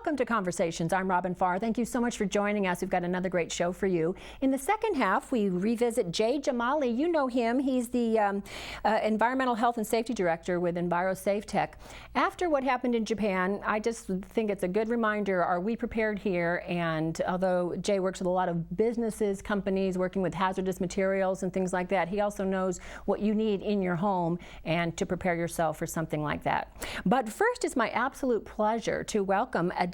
Welcome to Conversations. I'm Robin Fahr. Thank you so much for joining us. We've got another great show for you. In the second half, we revisit Jay Jamali. You know him. He's the Environmental Health and Safety Director with EnviroSafeTech. After what happened in Japan, I just think it's a good reminder, are we prepared here? And although Jay works with a lot of businesses, companies, working with hazardous materials and things like that, he also knows what you need in your home and to prepare yourself for something like that. But first, it's my absolute pleasure to welcome Adele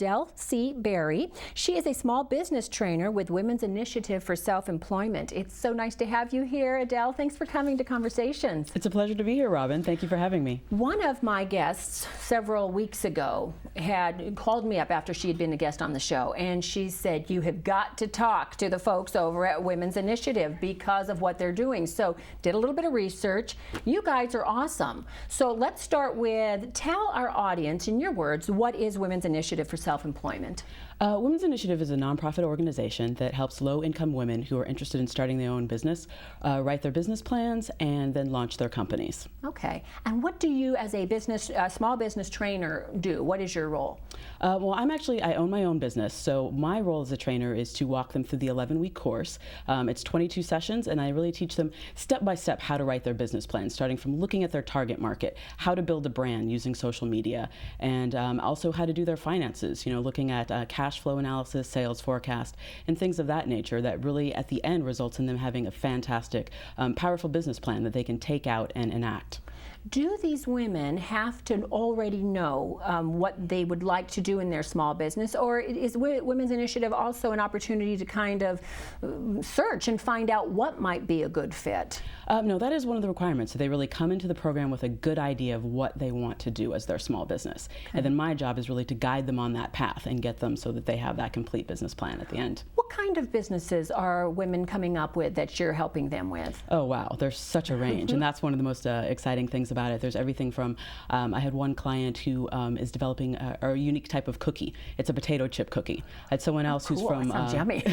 Berry. She is a small business trainer with Women's Initiative for Self-Employment. It's so nice to have you here, Adele. Thanks for coming to Conversations. It's a pleasure to be here, Robin. Thank you for having me. One of my guests several weeks ago had called me up after she had been a guest on the show, and she said, you have got to talk to the folks over at Women's Initiative because of what they're doing. So did a little bit of research. You guys are awesome. So let's start with, tell our audience, in your words, what is Women's Initiative for Self-Employment? Women's Initiative is a nonprofit organization that helps low-income women who are interested in starting their own business write their business plans and then launch their companies. Okay. And what do you, as a small business trainer, do? What is your role? Well, I own my own business, so my role as a trainer is to walk them through the 11-week course. It's 22 sessions, and I really teach them step by step how to write their business plans, starting from looking at their target market, how to build a brand using social media, and also how to do their finances, looking at cash flow analysis, sales forecast, and things of that nature that really at the end results in them having a fantastic, powerful business plan that they can take out and enact. Do these women have to already know what they would like to do in their small business, or is Women's Initiative also an opportunity to kind of search and find out what might be a good fit? No, that is one of the requirements. So they really come into the program with a good idea of what they want to do as their small business. Okay. And then my job is really to guide them on that path and get them so that they have that complete business plan at the end. What kind of businesses are women coming up with that you're helping them with? Oh, wow. There's such a range. And that's one of the most exciting things about it. There's everything from, I had one client who is developing a unique type of cookie. It's a potato chip cookie. I had someone else who's from... Sounds yummy.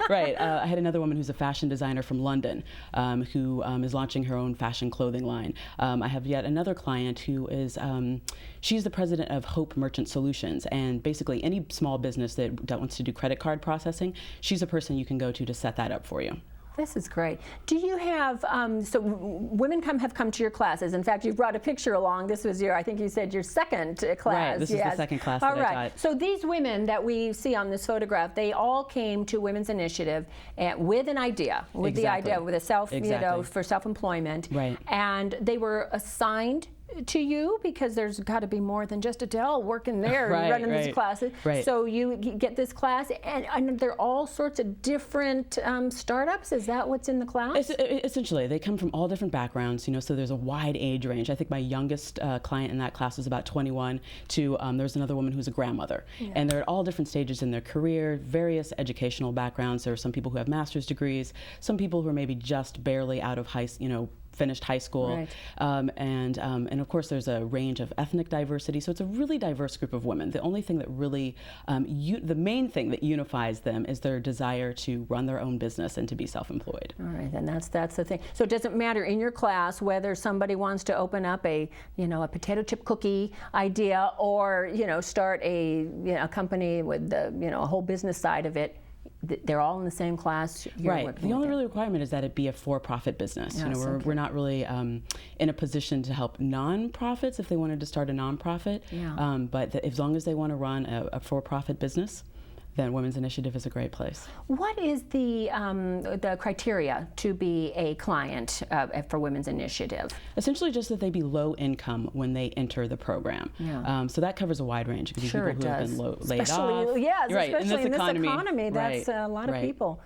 Right. I had another woman who's a fashion designer from London who is launching her own fashion clothing line. I have yet another client who is, she's the president of Hope Merchant Solutions, and basically any small business that wants to do credit card processing, she's a person you can go to set that up for you. This is great. Do you have, so women have come to your classes. In fact, you brought a picture along. This was I think you said your second class. Right, this is the second class that I taught. So these women that we see on this photograph, they all came to Women's Initiative with an idea, with the idea, with a for self-employment. Right. And they were assigned to you because there's got to be more than just Adele working there running these classes. Right. So you get this class, and they're all sorts of different startups. Is that what's in the class? Essentially, they come from all different backgrounds. So there's a wide age range. I think my youngest client in that class was about 21. To there's another woman who's a grandmother, and they're at all different stages in their career, various educational backgrounds. There are some people who have master's degrees, some people who are maybe just barely out of finished high school, and of course there's a range of ethnic diversity, so it's a really diverse group of women. The only thing that really, the main thing that unifies them is their desire to run their own business and to be self-employed. All right, then that's the thing. So it doesn't matter in your class whether somebody wants to open up a potato chip cookie idea or start a company with a whole business side of it. They're all in the same class. Right. The only really requirement is that it be a for-profit business. Yes, we're not really in a position to help nonprofits if they wanted to start a nonprofit. Yeah. But as long as they want to run a for-profit business, then Women's Initiative is a great place. What is the criteria to be a client for Women's Initiative? Essentially just that they be low income when they enter the program. Yeah. So that covers a wide range. It could be people who have been laid off. Yes, right. especially in this economy, right. That's a lot of people.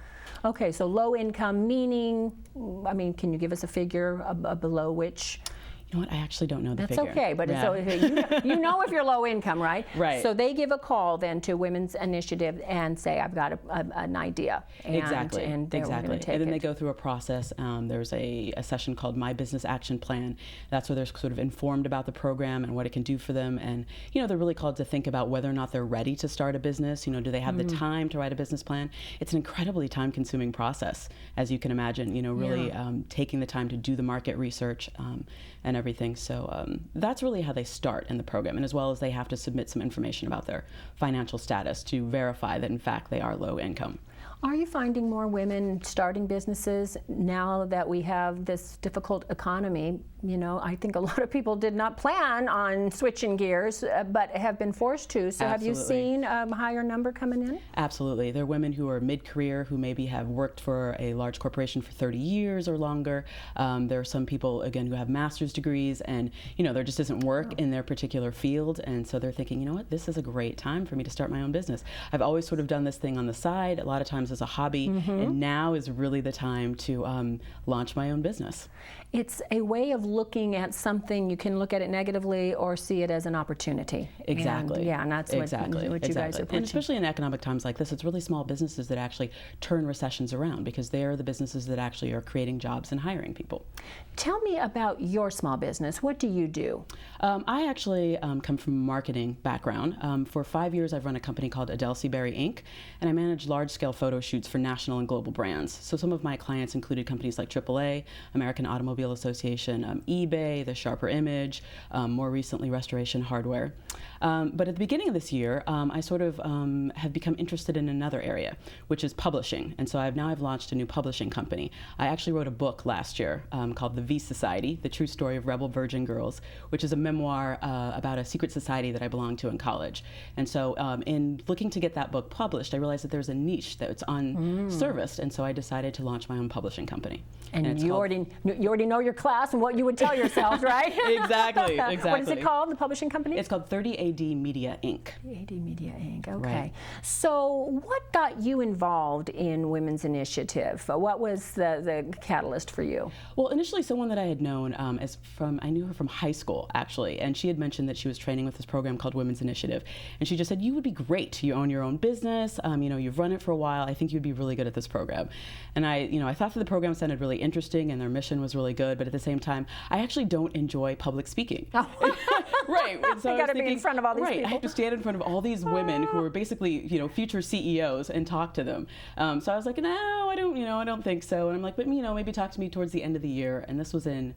Okay, so low income meaning, can you give us a figure below which? You know what? I actually don't know the figure. That's okay, but it's okay. You know if you're low income, right? Right. So they give a call then to Women's Initiative and say, I've got an idea. Exactly. And then they go through a process. There's a session called My Business Action Plan. That's where they're sort of informed about the program and what it can do for them. And they're really called to think about whether or not they're ready to start a business. Do they have the time to write a business plan? It's an incredibly time-consuming process, as you can imagine. Really taking the time to do the market research and everything. So that's really how they start in the program, and as well as they have to submit some information about their financial status to verify that in fact they are low income. Are you finding more women starting businesses now that we have this difficult economy? You know, I think a lot of people did not plan on switching gears, but have been forced to. So have you seen a higher number coming in? Absolutely. There are women who are mid-career who maybe have worked for a large corporation for 30 years or longer. There are some people, again, who have master's degrees and, you know, there just isn't work in their particular field. And so they're thinking, you know what, this is a great time for me to start my own business. I've always sort of done this thing on the side, a lot of times as a hobby, and now is really the time to launch my own business. It's a way of looking at something. You can look at it negatively or see it as an opportunity. Exactly. And, yeah, and that's what you guys are pushing. And especially in economic times like this, it's really small businesses that actually turn recessions around, because they are the businesses that actually are creating jobs and hiring people. Tell me about your small business. What do you do? I actually come from a marketing background. For 5 years, I've run a company called Adele Berry, Inc., and I manage large-scale photo shoots for national and global brands. So some of my clients included companies like AAA, American Automobile Association, eBay, The Sharper Image, more recently Restoration Hardware. But at the beginning of this year, I sort of have become interested in another area, which is publishing. And so I've launched a new publishing company. I actually wrote a book last year called The V Society, The True Story of Rebel Virgin Girls, which is a memoir about a secret society that I belonged to in college. And so in looking to get that book published, I realized that there's a niche that's unserviced, and so I decided to launch my own publishing company. And you already know your class and what you would tell yourself, right? Exactly. What is it called, the publishing company? It's called 30AD Media, Inc. 30AD Media, Inc. Okay. Right. So what got you involved in Women's Initiative? What was the catalyst for you? Well, initially someone that I had known I knew her from high school, actually, and she had mentioned that she was training with this program called Women's Initiative. And she just said, you would be great. You own your own business. You know, you've run it for a while. I think you'd be really good at this program. And I thought that the program sounded really interesting and their mission was really good, but at the same time, I actually don't enjoy public speaking. Oh. Right. And so you got to be in front of all these people. I have to stand in front of all these women who are basically, you know, future CEOs and talk to them. So I was like, no, I don't think so. And I'm like, but you know, maybe talk to me towards the end of the year. And this was in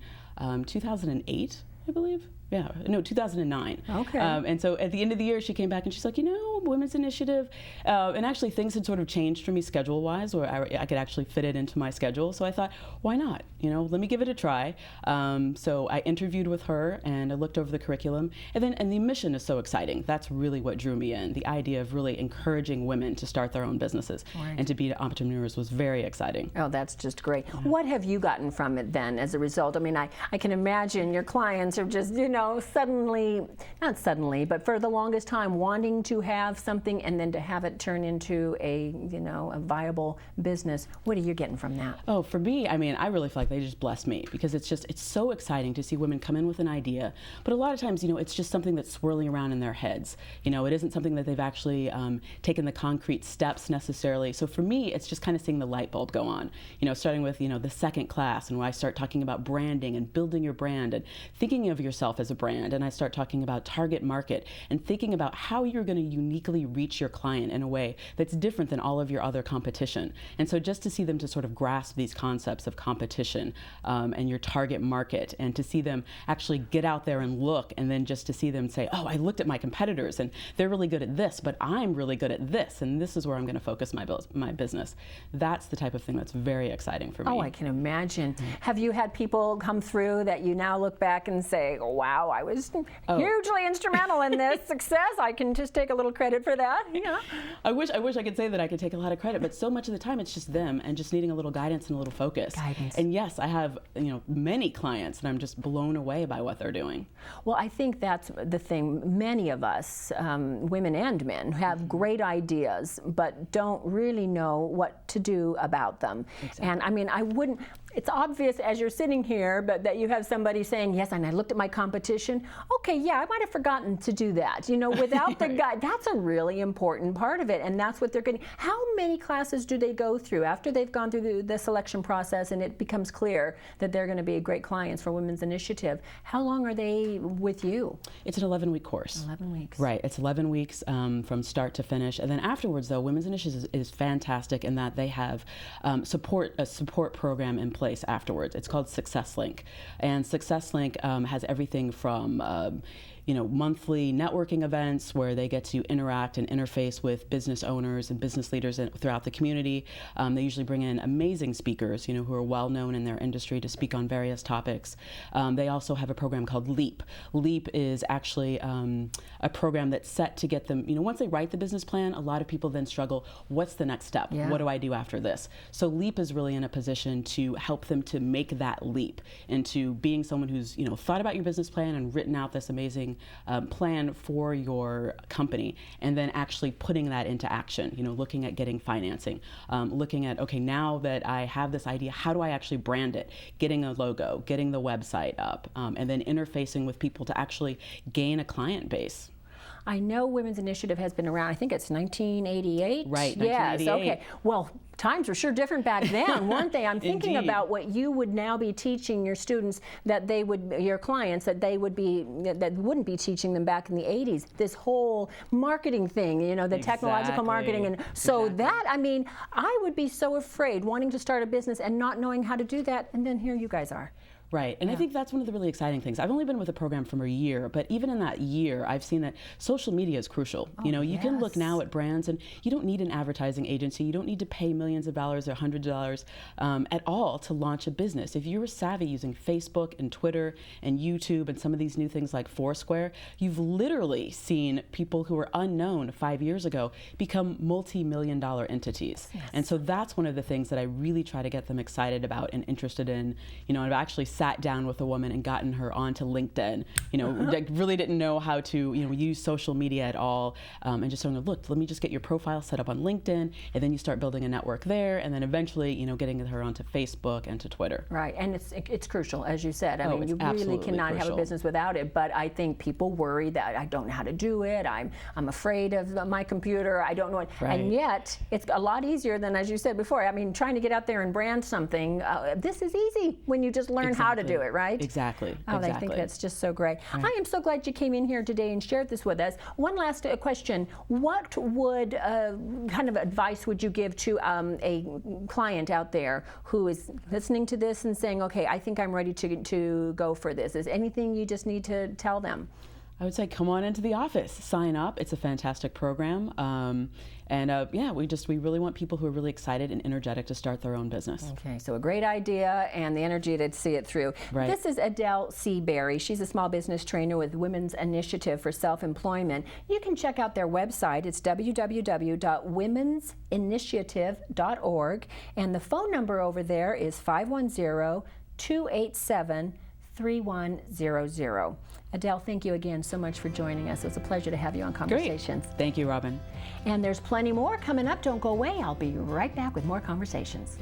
2008, I believe. Yeah, no, 2009. Okay. And so at the end of the year, she came back and she's like, you know, Women's Initiative. And actually things had sort of changed for me schedule-wise, where I could actually fit it into my schedule. So I thought, why not? You know, let me give it a try. So I interviewed with her and I looked over the curriculum. And the mission is so exciting. That's really what drew me in. The idea of really encouraging women to start their own businesses and to be entrepreneurs was very exciting. Oh, that's just great. What have you gotten from it then as a result? I mean, I can imagine your clients are just, you know, not suddenly, but for the longest time wanting to have something and then to have it turn into a viable business. What are you getting from that? Oh, for me, I mean, I really feel like they just blessed me, because it's so exciting to see women come in with an idea, but a lot of times, you know, it's just something that's swirling around in their heads. You know, it isn't something that they've actually taken the concrete steps necessarily. So for me, it's just kind of seeing the light bulb go on. You know, starting with, you know, the second class, and when I start talking about branding and building your brand and thinking of yourself as a brand, and I start talking about target market and thinking about how you're going to uniquely reach your client in a way that's different than all of your other competition. And so just to see them to sort of grasp these concepts of competition and your target market, and to see them actually get out there and look, and then just to see them say, oh, I looked at my competitors and they're really good at this, but I'm really good at this, and this is where I'm going to focus my business. That's the type of thing that's very exciting for me. Oh, I can imagine. Have you had people come through that you now look back and say, oh, wow, I was hugely instrumental in this success. I can just take a little credit for that. Yeah. I wish I could say that I could take a lot of credit, but so much of the time it's just them and just needing a little guidance and a little focus. And yes, I have, you know, many clients and I'm just blown away by what they're doing. Well, I think that's the thing. Many of us, women and men, have great ideas but don't really know what to do about them. Exactly. And I mean, it's obvious as you're sitting here, but that you have somebody saying, yes, and I looked at my competition. Okay, yeah, I might have forgotten to do that. You know, without the guide, that's a really important part of it, and that's what they're getting. How many classes do they go through after they've gone through the selection process and it becomes clear that they're going to be great clients for Women's Initiative? How long are they with you? It's an 11-week course. 11 weeks. Right, it's 11 weeks from start to finish, and then afterwards, though, Women's Initiative is fantastic in that they have a support program in place place afterwards. It's called Success Link. And Success Link has everything from monthly networking events where they get to interact and interface with business owners and business leaders throughout the community. They usually bring in amazing speakers, who are well known in their industry to speak on various topics. They also have a program called LEAP. LEAP is actually a program that's set to get them, once they write the business plan, a lot of people then struggle, what's the next step? Yeah. What do I do after this? So LEAP is really in a position to help them to make that leap into being someone who's, thought about your business plan and written out this amazing plan for your company, and then actually putting that into action, looking at getting financing, looking at, okay, now that I have this idea, how do I actually brand it? Getting a logo, getting the website up, and then interfacing with people to actually gain a client base. I know Women's Initiative has been around, I think it's 1988? Right, Yes, 1988. okay. Well, times were sure different back then, weren't they? I'm thinking Indeed. about what you would now be teaching your students that they would, your clients, that wouldn't be teaching them back in the 80s. This whole marketing thing, the technological marketing. And so that, I would be so afraid wanting to start a business and not knowing how to do that, and then here you guys are. Right, and I think that's one of the really exciting things. I've only been with the program for a year, but even in that year, I've seen that social media is crucial. You can look now at brands, and you don't need an advertising agency. You don't need to pay millions of dollars or hundreds of dollars at all to launch a business. If you're savvy using Facebook and Twitter and YouTube and some of these new things like Foursquare, you've literally seen people who were unknown 5 years ago become multi-million-dollar entities. Yes. And so that's one of the things that I really try to get them excited about and interested in. I've actually sat down with a woman and gotten her onto LinkedIn. Like really didn't know how to use social media at all, and just saying, look, let me just get your profile set up on LinkedIn, and then you start building a network there, and then eventually getting her onto Facebook and to Twitter. Right, and it's crucial, as you said. I mean, it's you really absolutely cannot have a crucial. business without it. But I think people worry that I don't know how to do it. I'm afraid of my computer. I don't know it. Right. And yet, it's a lot easier than, as you said before. Trying to get out there and brand something. This is easy when you just learn how to do it, right? Exactly. Oh, exactly. I think that's just so great. Right. I am so glad you came in here today and shared this with us. One last question. What would kind of advice would you give to a client out there who is listening to this and saying, okay, I think I'm ready to go for this? Is anything you just need to tell them? I would say come on into the office, sign up. It's a fantastic program. We really want people who are really excited and energetic to start their own business. Okay, so a great idea and the energy to see it through. Right. This is Adele Berry. She's a small business trainer with Women's Initiative for Self-Employment. You can check out their website. It's www.womensinitiative.org, and the phone number over there is 510-287-3100. Adele, thank you again so much for joining us. It's a pleasure to have you on Conversations. Great. Thank you, Robin. And there's plenty more coming up. Don't go away. I'll be right back with more Conversations.